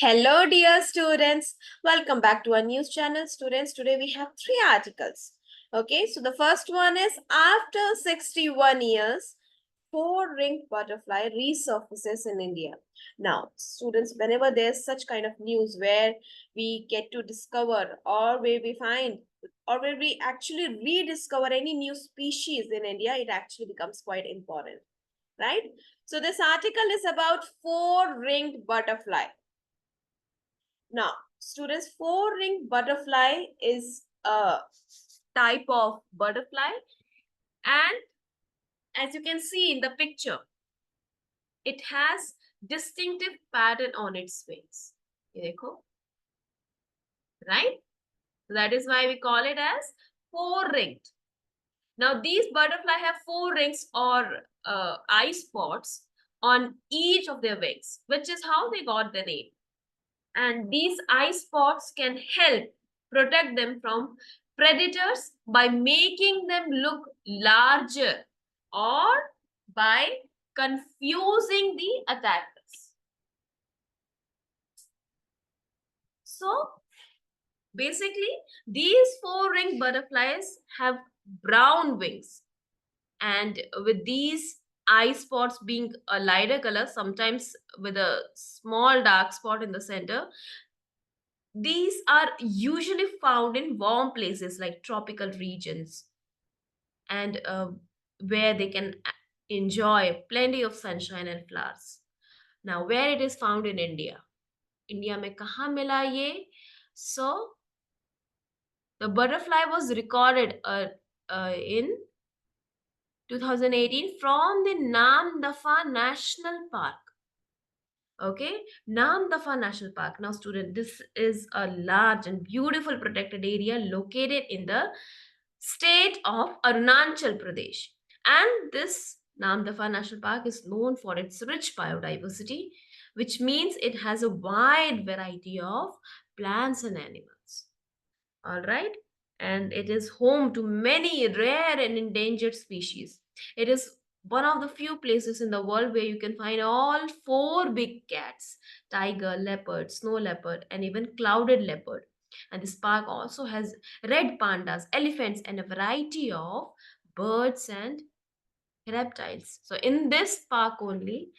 Hello, dear students. Welcome back to our news channel. Students, today we have three articles. Okay, so the first one is after 61 years, four-ringed butterfly resurfaces in India. Now, students, whenever there's such kind of news where we get to discover or where we find or where we actually rediscover any new species in India, it actually becomes quite important, right? So this article is about four-ringed butterfly. Now, students, four-ringed butterfly is a type of butterfly, and as you can see in the picture, it has distinctive pattern on its wings. ये देखो, right? That is why we call it as four-ringed. Now, these butterfly have four rings or eye spots on each of their wings, which is how they got the name. And these eye spots can help protect them from predators by making them look larger or by confusing the attackers. So basically, these four-ringed butterflies have brown wings, and with these eye spots being a lighter color, sometimes with a small dark spot in the center, these are usually found in warm places like tropical regions, and where they can enjoy plenty of sunshine and flowers. Now, where it is found in India? India में कहाँ मिला ये? So, the butterfly was recorded in 2018 from the Namdapha National Park. Okay, Namdapha National Park. Now, student, this is a large and beautiful protected area located in the state of Arunachal Pradesh. And this Namdapha National Park is known for its rich biodiversity, which means it has a wide variety of plants and animals. All right, and it is home to many rare and endangered species. It is one of the few places in the world where you can find all four big cats: tiger, leopard, snow leopard, and even clouded leopard. And this park also has red pandas, elephants, and a variety of birds and reptiles. So in this park only,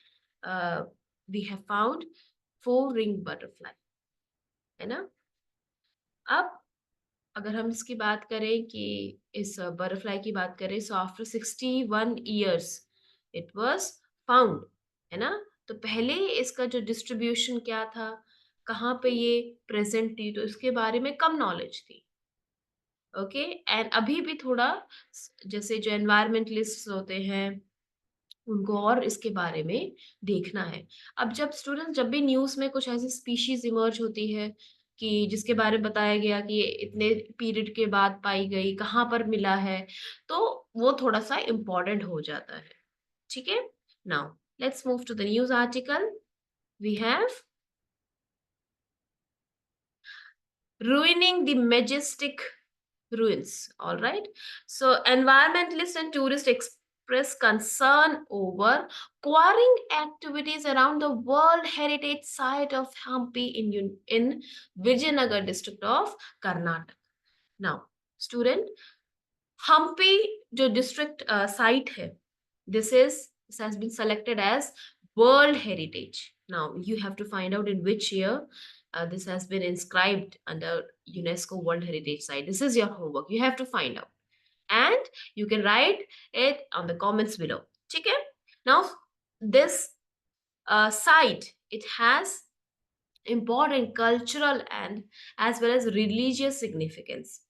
we have found four-ringed butterfly, है ना? अब अगर हम इसकी बात करें कि इस बटरफ्लाई की बात करें, so after 61 years it was found, है ना? तो पहले इसका जो डिस्ट्रीब्यूशन क्या था, कहाँ पे ये प्रेजेंट थी, तो इसके बारे में कम नॉलेज थी. ओके, एंड अभी भी थोड़ा जैसे जो एनवायरमेंटलिस्ट होते हैं उनको और इसके बारे में देखना है. अब जब स्टूडेंट्स जब भी न्यूज़ में कुछ ऐसी स्पीशीज इमर्ज होती है कि जिसके बारे में बताया गया कि ये इतने पीरियड के बाद पाई गई, कहाँ पर मिला है, तो वो थोड़ा सा इम्पोर्टेंट हो जाता है. ठीक है, now let's move to the news article. We have ruining the majestic ruins. All right, so environmentalists and tourists express concern over quarrying activities around the world heritage site of Hampi in Vijayanagar district of Karnataka. Now, student, Hampi जो district site है, this has been selected as world heritage. Now you have to find out in which year this has been inscribed under UNESCO World Heritage Site. This is your homework. You have to find out, and you can write it on the comments below. Okay? Now, this site, it has important cultural and as well as religious significance.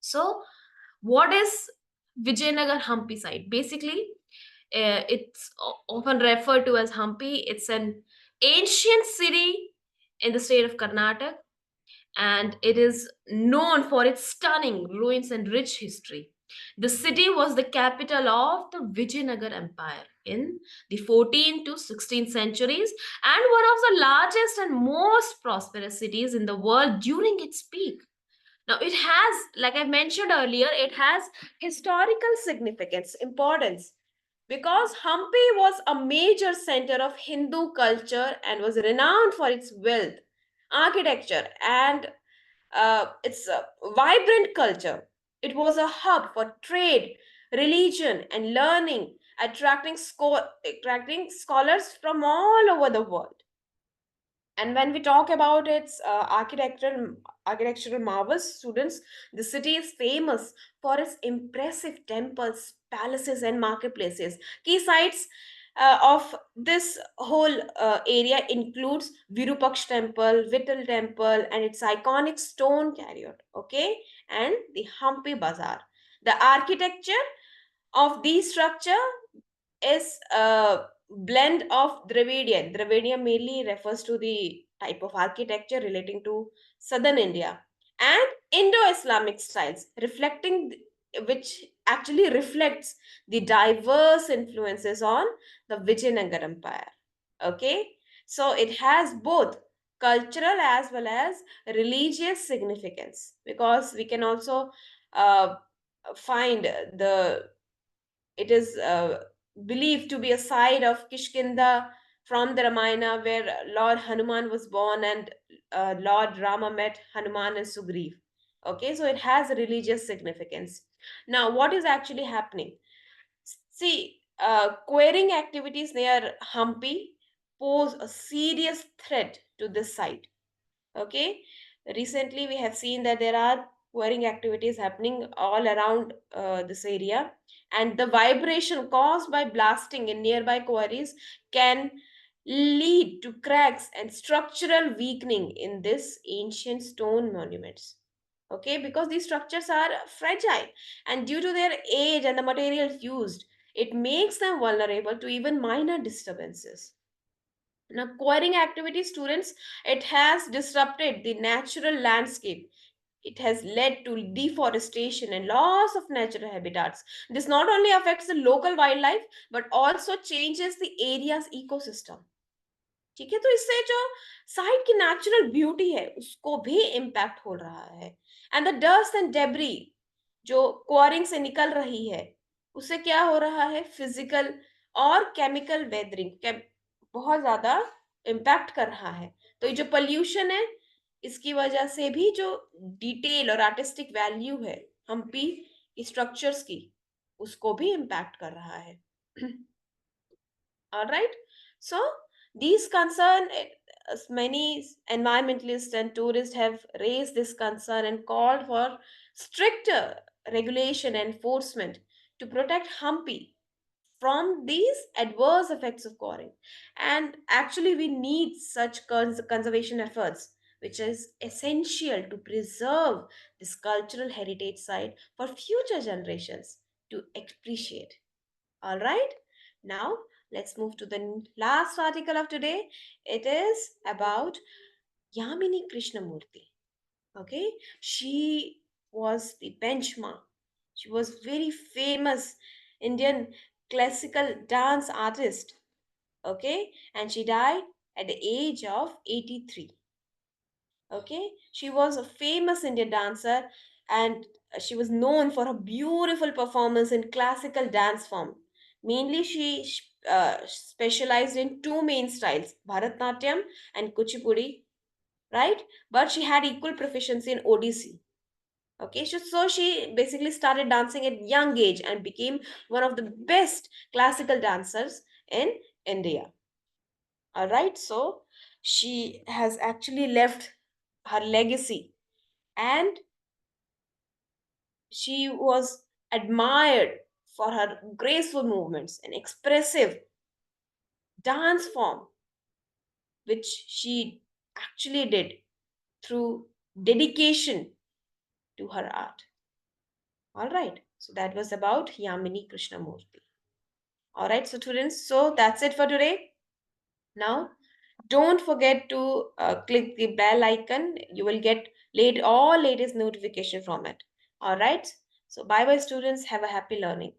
So, what is Vijayanagar Hampi site? Basically, it's often referred to as Hampi. It's an ancient city in the state of Karnataka, and it is known for its stunning ruins and rich history. The city was the capital of the Vijayanagar Empire in the 14th to 16th centuries, and one of the largest and most prosperous cities in the world during its peak. Now, it has, like I mentioned earlier, it has historical significance, importance. because Hampi was a major center of Hindu culture and was renowned for its wealth, architecture, and its vibrant culture. It was a hub for trade, religion, and learning, attracting scholars from all over the world. And when we talk about its architectural marvels, students, the city is famous for its impressive temples, palaces, and marketplaces. Key sites of this whole area includes Virupaksh Temple, Vittal Temple, and its iconic stone chariot. Okay, and the Hampi Bazaar. The architecture of these structure is a blend of Dravidian. Dravidian mainly refers to the type of architecture relating to southern India, and Indo-Islamic styles, which actually reflects the diverse influences on the Vijayanagar Empire. Okay, so it has both cultural as well as religious significance, because we can also uh, find the it is believed to be a side of Kishkinda from the Ramayana, where Lord Hanuman was born and Lord Rama met Hanuman and Sugriv. Okay, so it has a religious significance. Now, what is actually happening? See, quarrying activities near Hampi pose a serious threat to this site. Okay, recently we have seen that there are quarrying activities happening all around this area, and the vibration caused by blasting in nearby quarries can lead to cracks and structural weakening in this ancient stone monuments. Okay, because these structures are fragile, and due to their age and the materials used, it makes them vulnerable to even minor disturbances. Now, quarrying activity, students, it has disrupted the natural landscape. It has led to deforestation and loss of natural habitats. This not only affects the local wildlife but also changes the area's ecosystem. ठीक है, तो इससे जो site की natural beauty है उसको भी impact हो रहा है. And the dust and debris जो क्वारिंग से निकल रही है, उससे क्या हो रहा है, फिजिकल और केमिकल वेदरिंग बहुत ज्यादा इम्पैक्ट कर रहा है. तो ये जो पोल्यूशन है, इसकी वजह से भी जो डिटेल और आर्टिस्टिक वैल्यू है हम्पी स्ट्रक्चर्स की, उसको भी इम्पैक्ट कर रहा है. All right. So these concern, many environmentalists and tourists have raised this concern and called for stricter regulation and enforcement to protect Hampi from these adverse effects of quarrying. And actually, we need such conservation efforts, which is essential to preserve this cultural heritage site for future generations to appreciate. All right. Now, let's move to the last article of today. It is about Yamini Krishnamurti. Okay. She was the benchmark. She was very famous Indian classical dance artist. Okay. And she died at the age of 83. Okay, she was a famous Indian dancer, and she was known for her beautiful performance in classical dance form. Mainly, she specialized in two main styles, Bharatnatyam and Kuchipudi, right? But she had equal proficiency in Odissi. Okay, so she basically started dancing at young age and became one of the best classical dancers in India. All right, so she has actually left her legacy, and she was admired for her graceful movements and expressive dance form, which she actually did through dedication to her art. All right, so that was about Yamini Krishnamurti. All right, so students, so that's it for today. Now, don't forget to click the bell icon. You will get all latest notification from it. All right, so bye bye, students. Have a happy learning.